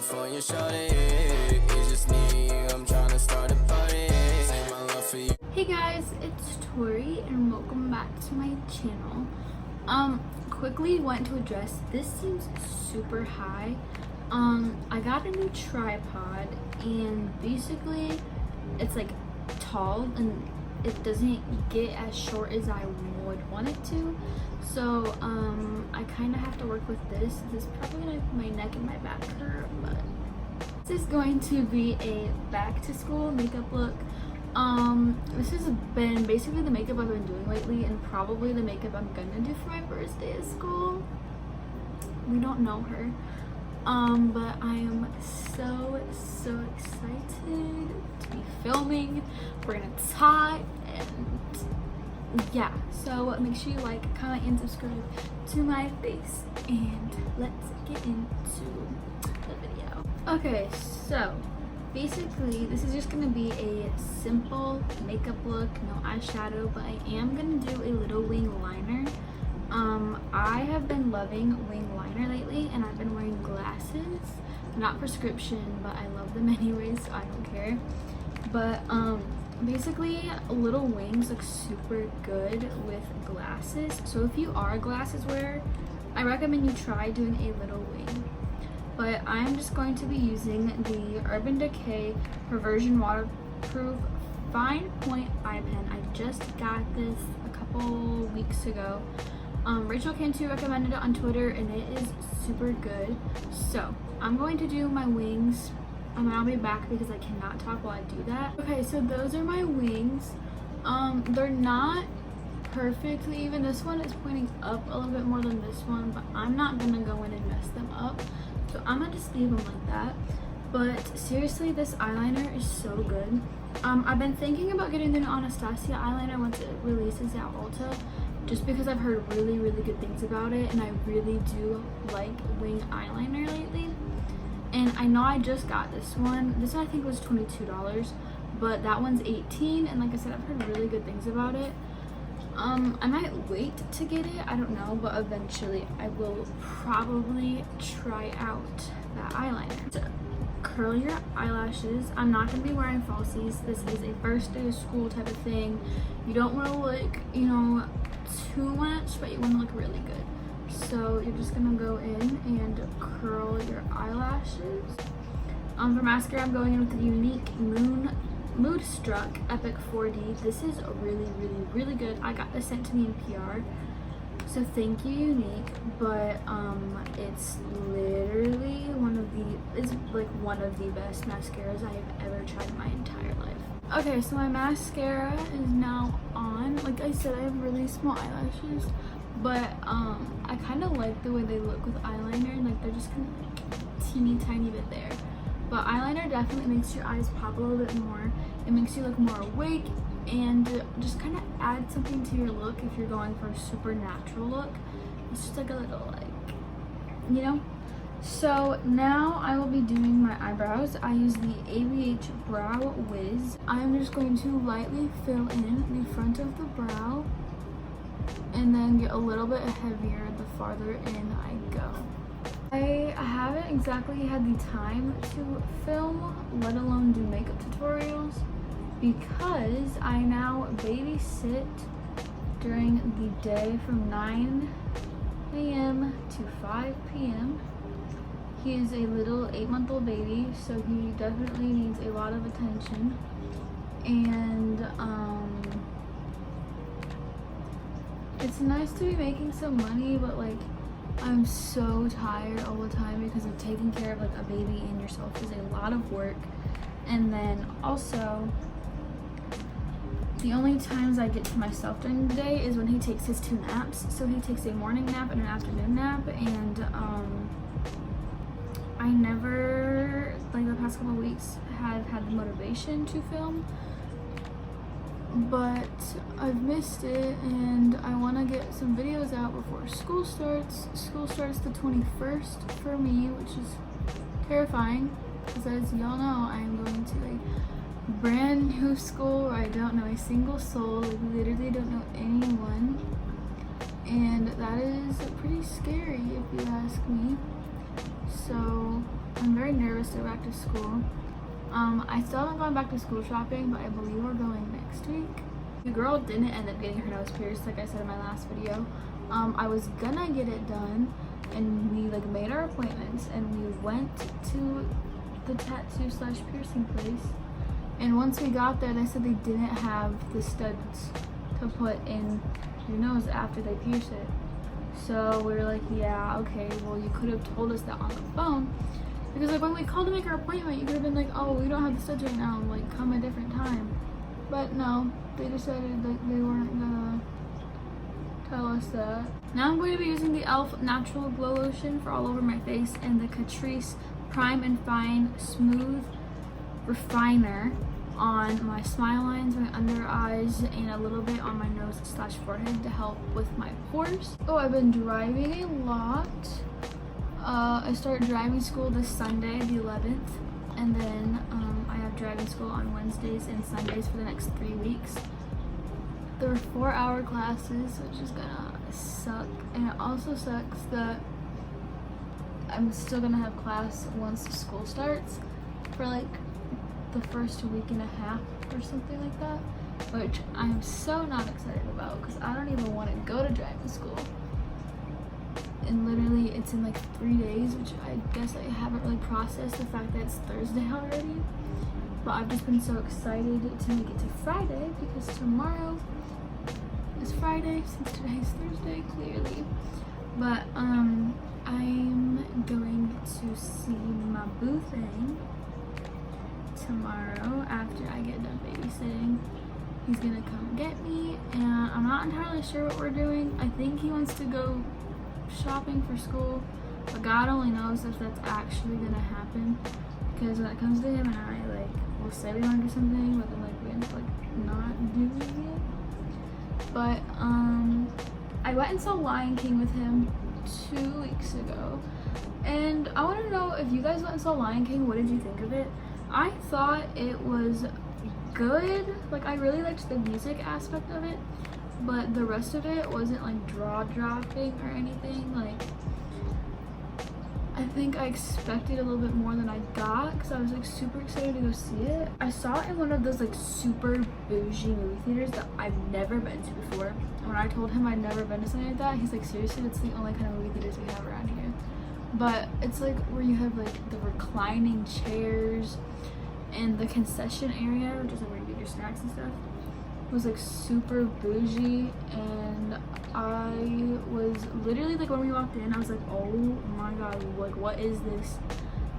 California shorty. It's just me, I'm trying to start a party. Say my love for you. Hey guys, it's Tori and welcome back to my channel. Quickly want to address, this seems super high. I got a new tripod and basically it's like tall and it doesn't get as short as I would want it to. So I kind of have to work with this. This is probably gonna make my neck and my back hurt, but this is going to be a back to school makeup look. This has been basically the makeup I've been doing lately and probably the makeup I'm gonna do for my first day of school. We don't know her. But I am so excited to be filming. We're gonna talk and yeah, so make sure you like, comment, and subscribe to my face and let's get into the video. Okay, so basically this is just gonna be a simple makeup look, no eyeshadow, but I am gonna do a little wing liner. I have been loving wing liner lately and I've been wearing glasses, not prescription, but I love them anyways, so I don't care. But basically little wings look super good with glasses, so if you are a glasses wearer, I recommend you try doing a little wing. But I'm just going to be using the Urban Decay Perversion Waterproof Fine Point Eye Pen. I just got this a couple weeks ago. Rachel Cantu recommended it on Twitter and it is super good. So I'm going to do my wings and I'll be back because I cannot talk while I do that. Okay, so those are my wings. They're not perfectly even. This one is pointing up a little bit more than this one, but I'm not gonna go in and mess them up. So I'm gonna just leave them like that. But seriously, this eyeliner is so good. I've been thinking about getting the new Anastasia eyeliner once it releases at Ulta, just because I've heard really good things about it and I really do like wing eyeliner lately. And I know I just got this one. This one I think was $22, but that one's $18, and like I said, I've heard really good things about it. I might wait to get it, I don't know, but eventually I will probably try out that eyeliner. To curl your eyelashes, I'm not going to be wearing falsies. This is a first day of school type of thing. You don't want to look, you know, too much, but you want to look really good. So you're just going to go in and curl your eyelashes. For mascara, I'm going in with the Unique Moodstruck Epic 4D. This is really good. I got this sent to me in PR, so thank you, Unique. But it's literally one of the best mascaras I have ever tried in my entire life. Okay, so my mascara is now on. Like I said, I have really small eyelashes, but I kind of like the way they look with eyeliner. Like they're just kind of like teeny tiny bit there. But eyeliner definitely makes your eyes pop a little bit more. It makes you look more awake and just kind of add something to your look if you're going for a super natural look. It's just like a little, like, you know? So now I will be doing my eyebrows. I use the ABH Brow Wiz. I'm just going to lightly fill in the front of the brow and then get a little bit heavier the farther in I go. I haven't exactly had the time to film, let alone do makeup tutorials, because I now babysit during the day from 9 a.m. to 5 p.m. He is a little 8-month-old baby, so he definitely needs a lot of attention. And it's nice to be making some money, but like I'm so tired all the time because of taking care of like a baby and yourself is a lot of work. And then also the only times I get to myself during the day is when he takes his 2 naps. So he takes a morning nap and an afternoon nap, and I never, like the past couple of weeks, have had the motivation to film, but I've missed it and I want to get some videos out before school starts. School starts the 21st for me, which is terrifying because, as y'all know, I am going to a brand new school where I don't know a single soul, like literally don't know anyone, and that is pretty scary if you ask me. So I'm very very nervous to go back to school. I still haven't gone back to school shopping, but I believe we're going next week. The girl didn't end up getting her nose pierced, like I said in my last video. I was gonna get it done, and we like made our appointments, and we went to the tattoo slash piercing place. And once we got there, they said they didn't have the studs to put in your nose after they pierce it. So we were like, yeah, okay, well you could have told us that on the phone. Because like when we called to make our appointment, you could have been like, oh, we don't have the studs right now, like come a different time. But no, they decided that they weren't gonna tell us that. Now I'm going to be using the e.l.f. Natural Glow Lotion for all over my face and the Catrice Prime and Fine Smooth Refiner on my smile lines, my under eyes, and a little bit on my nose slash forehead to help with my pores. Oh, I've been driving a lot. I start driving school this Sunday, the 11th, and then I have driving school on Wednesdays and Sundays for the next 3 weeks. There were 4-hour classes, which is gonna suck, and it also sucks that I'm still gonna have class once school starts for like the first week and a half or something like that, which I'm so not excited about because I don't even want to go to driving school. And literally it's in like 3 days, which I guess I haven't really processed the fact that it's Thursday already. But I've just been so excited to make it to Friday because tomorrow is Friday since today's Thursday, clearly. But I'm going to see my boo thing tomorrow after I get done babysitting. He's gonna come get me, and I'm not entirely sure what we're doing. I think he wants to go shopping for school, but God only knows if that's actually gonna happen, because when it comes to him and I, like, we'll say we want to do something, but then like we end up like not doing it. But I went and saw Lion King with him 2 weeks ago, and I want to know if you guys went and saw Lion King, what did you think of it? I thought it was good. Like, I really liked the music aspect of it, but the rest of it wasn't like jaw-dropping or anything. Like, I think I expected a little bit more than I got because I was like super excited to go see it. I saw it in one of those like super bougie movie theaters that I've never been to before. When I told him I'd never been to something like that, he's like, seriously, that's the only kind of movie theaters we have around here. But it's like where you have like the reclining chairs and the concession area, which is like where you get your snacks and stuff. It was like super bougie, and I was literally like, when we walked in, I was like, oh my god, like what is this?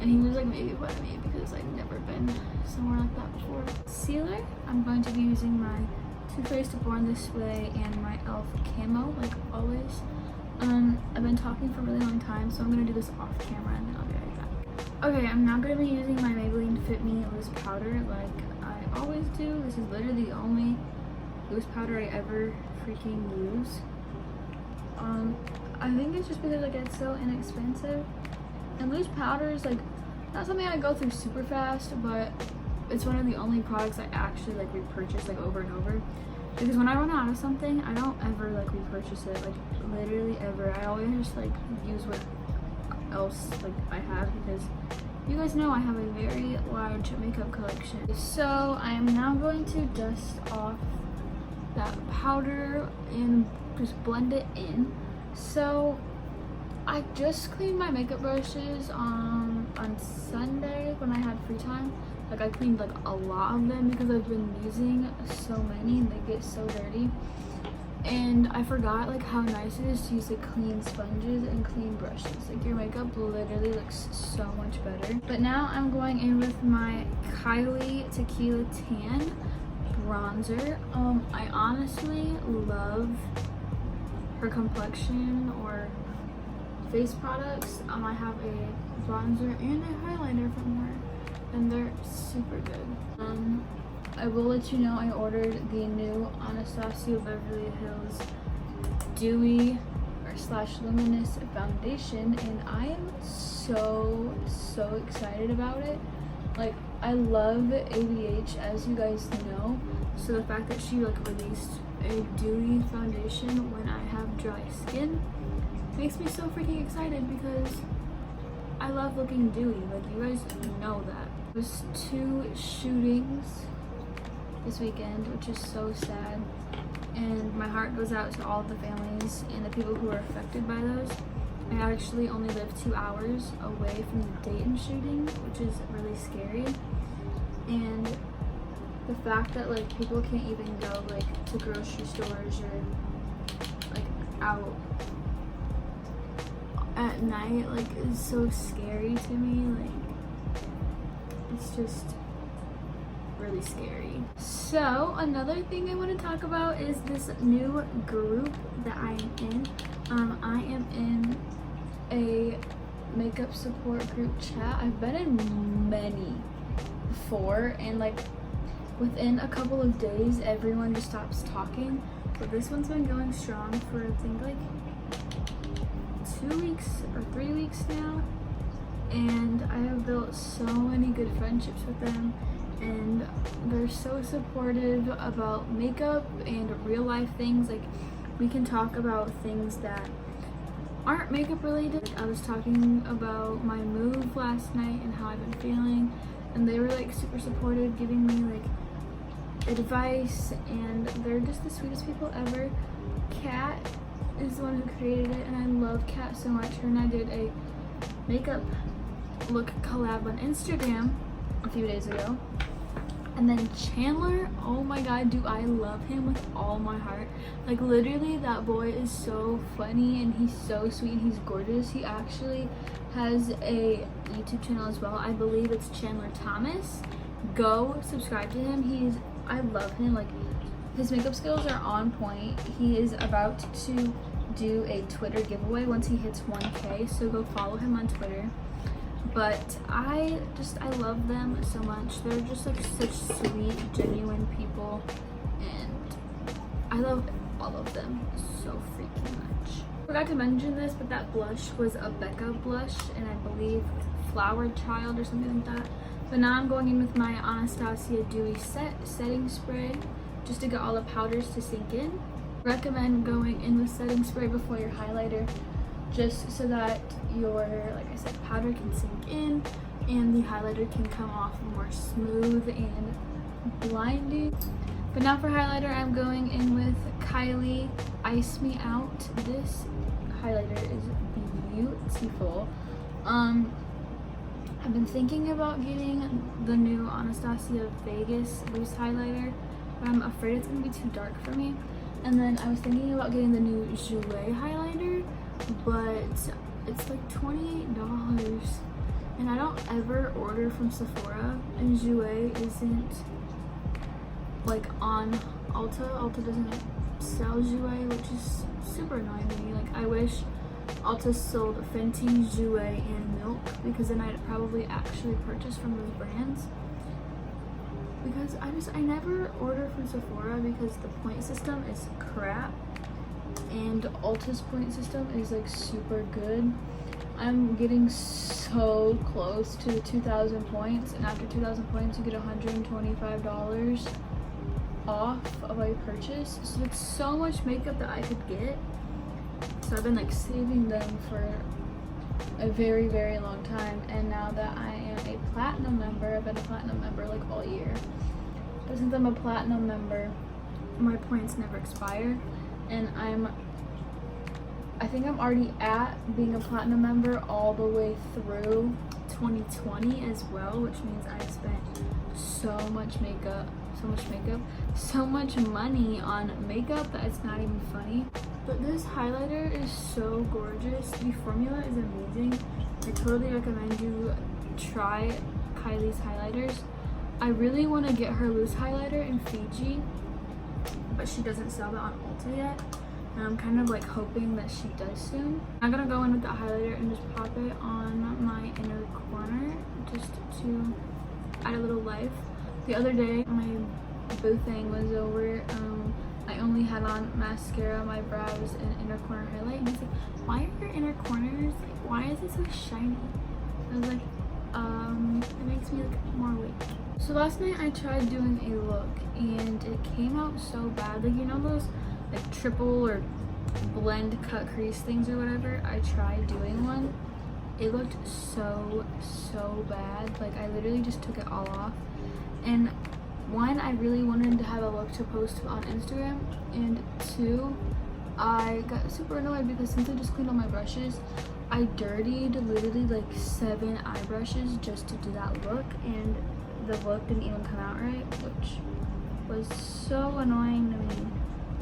And he was like making fun of me because I'd never been somewhere like that before. Sealer, I'm going to be using my Too Faced Born This Way and my e.l.f. camo, like always. I've been talking for a really long time, so I'm gonna do this off camera and then I'll be right back. Okay, I'm now gonna be using my Maybelline Fit Me loose powder like I always do. This is literally the only loose powder I ever freaking use. I think it's just because like it's so inexpensive, and loose powder is like not something I go through super fast, but it's one of the only products I actually like repurchase like over and over. Because when I run out of something, I don't ever like repurchase it, like literally ever. I always just like use what else like I have, because you guys know I have a very large makeup collection. So I am now going to dust off that powder and just blend it in. So I just cleaned my makeup brushes on Sunday when I had free time. Like, I cleaned like a lot of them because I've been using so many and they get so dirty. And I forgot like how nice it is to use like clean sponges and clean brushes. Like, your makeup literally looks so much better. But now I'm going in with my Kylie Tequila Tan bronzer. I honestly love her complexion or face products. I have a bronzer and a highlighter from her, and they're super good. I will let you know I ordered the new Anastasia Beverly Hills Dewy / Luminous foundation, and I am so excited about it. Like, I love ABH, as you guys know, so the fact that she like released a dewy foundation when I have dry skin makes me so freaking excited, because I love looking dewy. Like, you guys know that. There's 2 shootings this weekend, which is so sad. And my heart goes out to all of the families and the people who are affected by those. I actually only live 2 hours away from the Dayton shooting, which is really scary. And the fact that like people can't even go like to grocery stores or like out at night like is so scary to me. Like, it's just really scary. So another thing I want to talk about is this new group that I am in. I am in a makeup support group chat. I've been in many before, and like within a couple of days everyone just stops talking, but this one's been going strong for I think like 2 weeks or 3 weeks now, and I have built so many good friendships with them, and they're so supportive about makeup and real life things. Like, we can talk about things that aren't makeup related. I was talking about my move last night and how I've been feeling, and they were like super supportive, giving me like advice, and they're just the sweetest people ever. Kat is the one who created it, and I love Kat so much. Her and I did a makeup look collab on Instagram a few days ago. And then Chandler, oh my god, do I love him with all my heart. Like, literally, that boy is so funny and he's so sweet and he's gorgeous. He actually has a YouTube channel as well. I believe it's Chandler Thomas. Go subscribe to him. I love him. Like, his makeup skills are on point. He is about to do a Twitter giveaway once he hits 1K, so go follow him on Twitter. But I love them so much. They're just like such sweet, genuine people, and I love all of them so freaking much. Forgot to mention this, but that blush was a Becca blush, and I believe Flower Child or something like that. But now I'm going in with my Anastasia Dewy setting spray just to get all the powders to sink in. Recommend going in with setting spray before your highlighter, just so that your, like I said, powder can sink in and the highlighter can come off more smooth and blinding. But now for highlighter, I'm going in with Kylie Ice Me Out. This highlighter is beautiful. I've been thinking about getting the new Anastasia Vegas loose highlighter, but I'm afraid it's gonna be too dark for me. And then I was thinking about getting the new Jouer highlighter, but it's like $28, and I don't ever order from Sephora, and Jouer isn't like on Ulta. Ulta doesn't sell Jouer, which is super annoying to me. Like, I wish Ulta sold Fenty, Jouer, and Milk, because then I'd probably actually purchase from those brands. Because I never order from Sephora because the point system is crap, and Ulta's point system is like super good. I'm getting so close to 2,000 points, and after 2,000 points you get $125 off of a purchase. So it's so much makeup that I could get. So I've been like saving them for a very, very long time, and now that I am a platinum member, I've been a platinum member like all year. But since I'm a platinum member, my points never expire, and I think I'm already at being a platinum member all the way through 2020 as well, which means I spent so much money on makeup that it's not even funny. But this highlighter is so gorgeous. The formula is amazing. I totally recommend you try Kylie's highlighters. I really want to get her loose highlighter in Fiji, but she doesn't sell that on Ulta yet, and I'm kind of like hoping that she does soon. I'm gonna go in with the highlighter and just pop it on my inner corner just to add a little life. The other day my boo thing was over. I only had on mascara, my brows, and inner corner highlight, and he's like, why are your inner corners, like, why is it so shiny? I was like, it makes me look more awake. So last night I tried doing a look, and it came out so bad. Like, you know those like triple or blend cut crease things or whatever? I tried doing one, it looked so bad. Like, I literally just took it all off. And one, I really wanted to have a look to post on Instagram, and two, I got super annoyed because since I just cleaned all my brushes, I dirtied literally like 7 eye brushes just to do that look, and the look didn't even come out right, which was so annoying to me.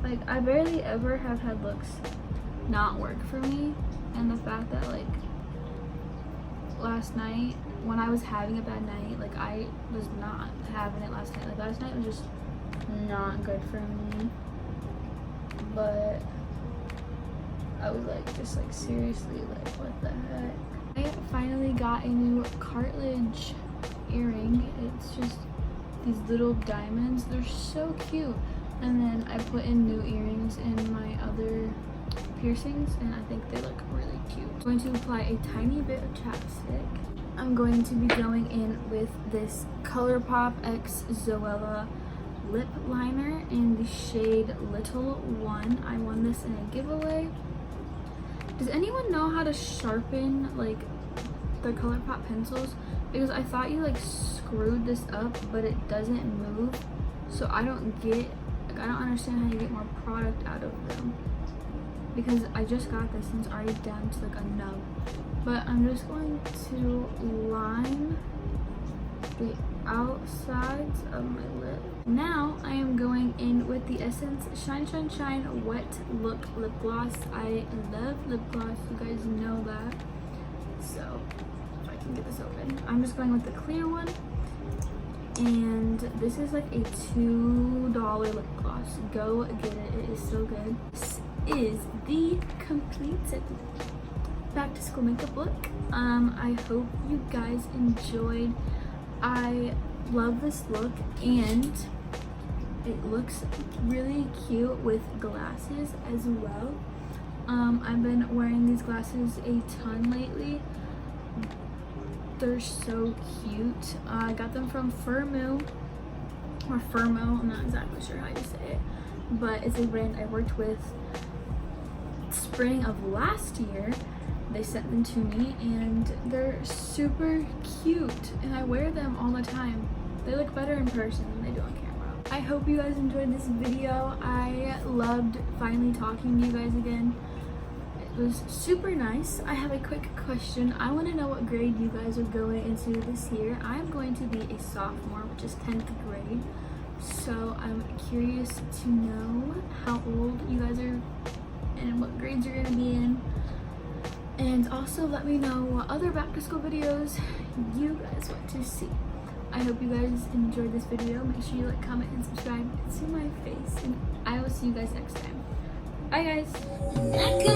Like, I barely ever have had looks not work for me, and the fact that like last night when I was having a bad night, like I was not having it last night. Like last night was just not good for me, but I was like, just like seriously, like what the heck. I finally got a new cartilage earring. It's just these little diamonds. They're so cute. And then I put in new earrings in my other piercings, and I think they look really cute. I'm going to apply a tiny bit of chapstick. I'm going to be going in with this ColourPop X Zoella lip liner in the shade Little One. I won this in a giveaway. Does anyone know how to sharpen like the ColourPop pencils? Because I thought you like screwed this up, but it doesn't move. So I don't understand how you get more product out of them. Because I just got this and it's already down to like a nub. But I'm just going to line the outsides of my lip. Now I am going in with the Essence Shine Shine Shine Wet Look Lip Gloss. I love lip gloss, you guys know that. So if I can get this open, I'm just going with the clear one. And this is like a $2 lip gloss. Go get it, it is so good. This is the completed back to school makeup look. I hope you guys enjoyed. I love this look, and it looks really cute with glasses as well. I've been wearing these glasses a ton lately. They're so cute. I got them from Firmo, I'm not exactly sure how you say it, but it's a brand I worked with spring of last year. They sent them to me and they're super cute, and I wear them all the time. They look better in person than they do on camera. I hope you guys enjoyed this video. I loved finally talking to you guys again. It was super nice. I have a quick question. I want to know what grade you guys are going into this year. I'm going to be a sophomore, which is 10th grade. So I'm curious to know how old you guys are and what grades you're going to be in. And also let me know what other back to school videos you guys want to see. I hope you guys enjoyed this video. Make sure you like, comment, and subscribe to my face. And I will see you guys next time. Bye guys.